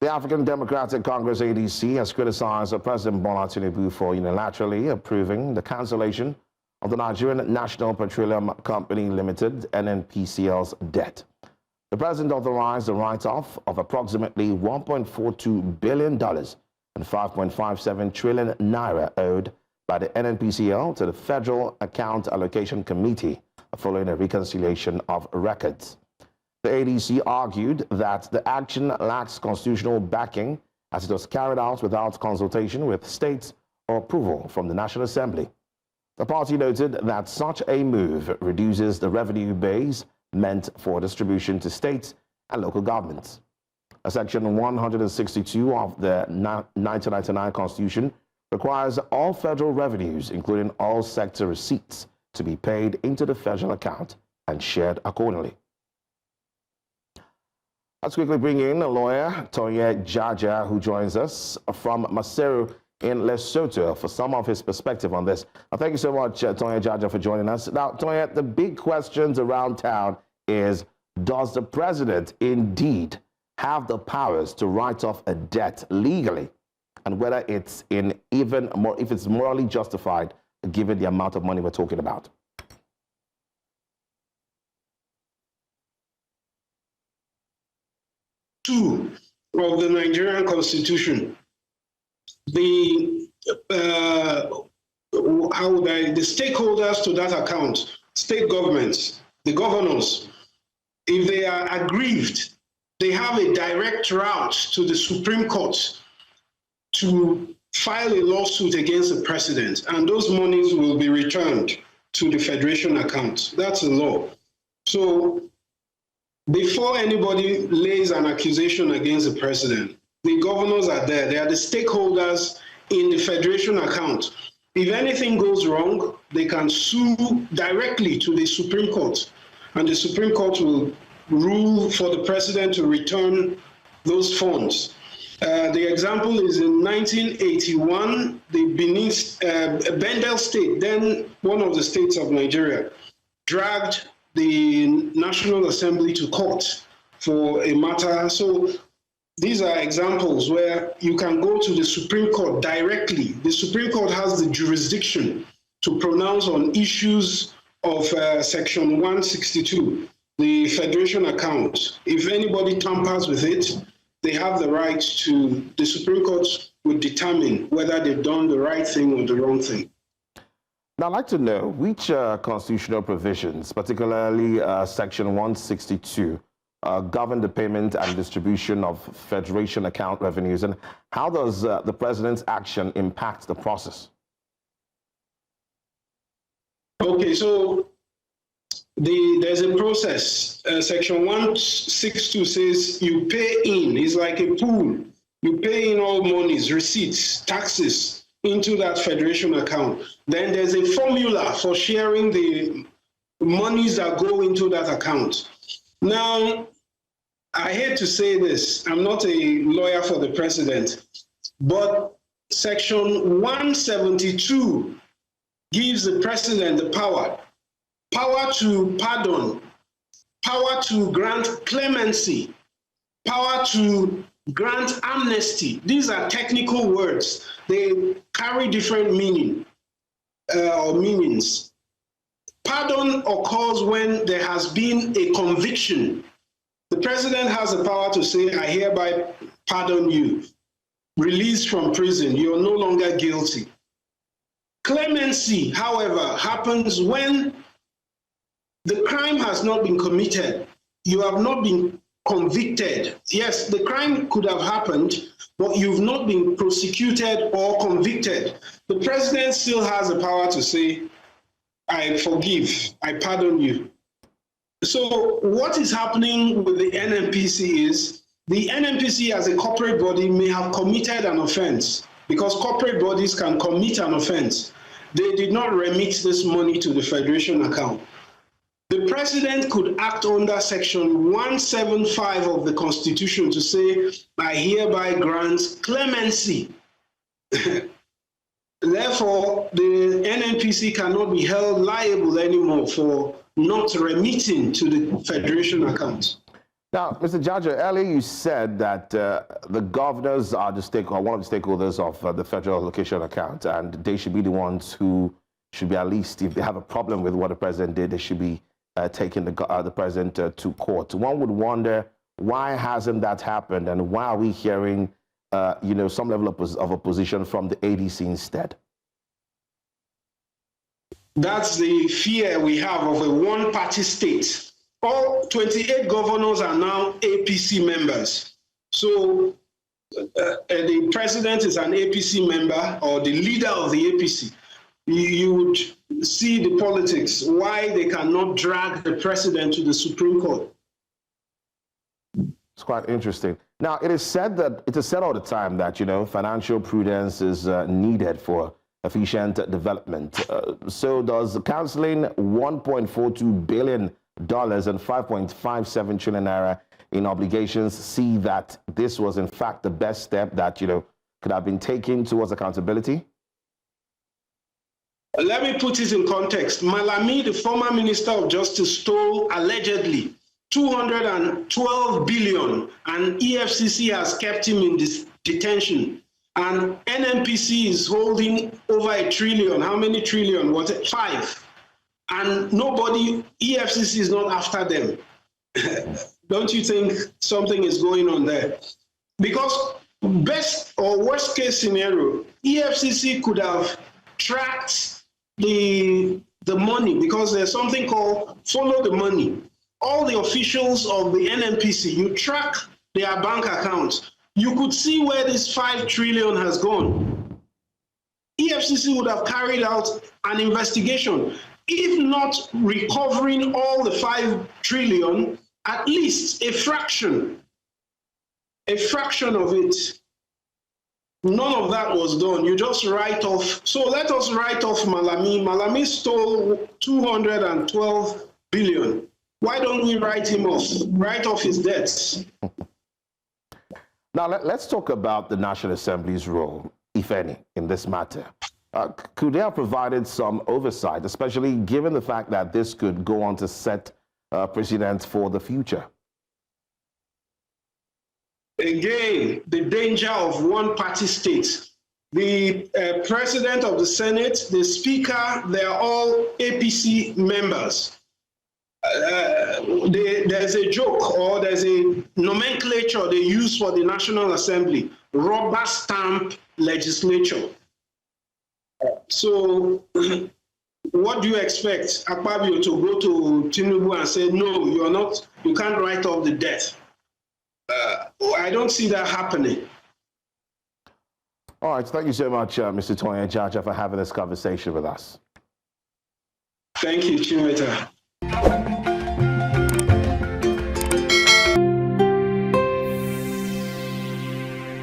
The African Democratic Congress, ADC, has criticized President Bola Tinubu for unilaterally approving the cancellation of the Nigerian National Petroleum Company Limited, NNPCL's debt. The president authorized the write-off of approximately $1.42 billion and 5.57 trillion naira owed by the NNPCL to the Federal Account Allocation Committee following a reconciliation of records. The ADC argued that the action lacks constitutional backing as it was carried out without consultation with states or approval from the National Assembly. The party noted that such a move reduces the revenue base meant for distribution to states and local governments. Section 162 of the 1999 Constitution requires all federal revenues, including all sector receipts, to be paid into the federal account and shared accordingly. Let's quickly bring in a lawyer, Tonye Jaja, who joins us from Maseru in Lesotho for some of his perspective on this. Thank you so much, Tonye Jaja, for joining us. Now, Tonye, the big questions around town is, does the president indeed have the powers to write off a debt legally, and whether it's if it's morally justified given the amount of money we're talking about? Two of the Nigerian Constitution, the stakeholders to that account, state governments, the governors, if they are aggrieved, they have a direct route to the Supreme Court to file a lawsuit against the president, and those monies will be returned to the Federation account. That's the law. So before anybody lays an accusation against the president, the governors are there. They are the stakeholders in the Federation account. If anything goes wrong, they can sue directly to the Supreme Court, and the Supreme Court will rule for the president to return those funds. The example is in 1981, the Bendel State, then one of the states of Nigeria, dragged the National Assembly to court for a matter. So these are examples where you can go to the Supreme Court directly. The Supreme Court has the jurisdiction to pronounce on issues of Section 162, the Federation account. If anybody tampers with it, they have the right to, the Supreme Court would determine whether they've done the right thing or the wrong thing. Now, I'd like to know which constitutional provisions, particularly Section 162, govern the payment and distribution of Federation account revenues, and how does the president's action impact the process? Okay, so there's a process. Section 162 says you pay in. It's like a pool. You pay in all monies, receipts, taxes into that Federation account. Then there's a formula for sharing the monies that go into that account. Now, I hate to say this, I'm not a lawyer for the president, but Section 172 gives the president the power to pardon, power to grant clemency, power to grant amnesty. These are technical words. They carry different meaning or meanings. Pardon occurs when there has been a conviction. The president has the power to say, I hereby pardon you. Released from prison, you're no longer guilty. Clemency, however, happens when the crime has not been committed. You have not been convicted. Yes, the crime could have happened, but you've not been prosecuted or convicted. The president still has the power to say, I forgive, I pardon you. So what is happening with the NNPC is the NNPC as a corporate body may have committed an offense, because corporate bodies can commit an offense. They did not remit this money to the Federation account. The president could act under Section 175 of the Constitution to say, I hereby grant clemency. Therefore, the NNPC cannot be held liable anymore for not remitting to the Federation account. Now, Mr. Jaja, earlier you said that the governors are one of the stakeholders of the Federal Allocation Account, and they should be the ones who should be, at least if they have a problem with what the president did, they should be taking the president to court. One would wonder, why hasn't that happened, and why are we hearing some level of opposition from the ADC instead? That's the fear we have of a one-party state. All 28 governors are now APC members. So the president is an APC member, or the leader of the APC. You would see the politics, why they cannot drag the president to the Supreme Court. It's quite interesting. Now, it is said all the time that, financial prudence is needed for efficient development. So does canceling $1.42 billion and 5.57 trillion naira in obligations see that this was in fact the best step that, could have been taken towards accountability? Let me put it in context. Malami, the former Minister of Justice, stole allegedly 212 billion, and EFCC has kept him in this detention. And NNPC is holding over $1 trillion. How many trillion? Was it 5? And nobody, EFCC is not after them. Don't you think something is going on there? Because best or worst case scenario, EFCC could have tracked the money, because there's something called follow the money. All the officials of the NNPC, you track their bank accounts. You could see where this 5 trillion has gone. EFCC would have carried out an investigation. If not recovering all the 5 trillion, at least a fraction of it. None of that was done. You just write off. So let us write off Malami. Malami stole 212 billion. Why don't we write him off? Write off his debts. Now, let's talk about the National Assembly's role, if any, in this matter. Could they have provided some oversight, especially given the fact that this could go on to set precedents for the future? Again, the danger of one-party states. The president of the Senate, the speaker, they are all APC members. There's a joke, or there's a nomenclature they use for the National Assembly: rubber stamp legislature. So what do you expect Akpabio to go to Tinubu and say, no, you can't write off the debt? I don't see that happening. All right, thank you so much, Mr. Tonye Jaja, for having this conversation with us. Thank you, Chimeta.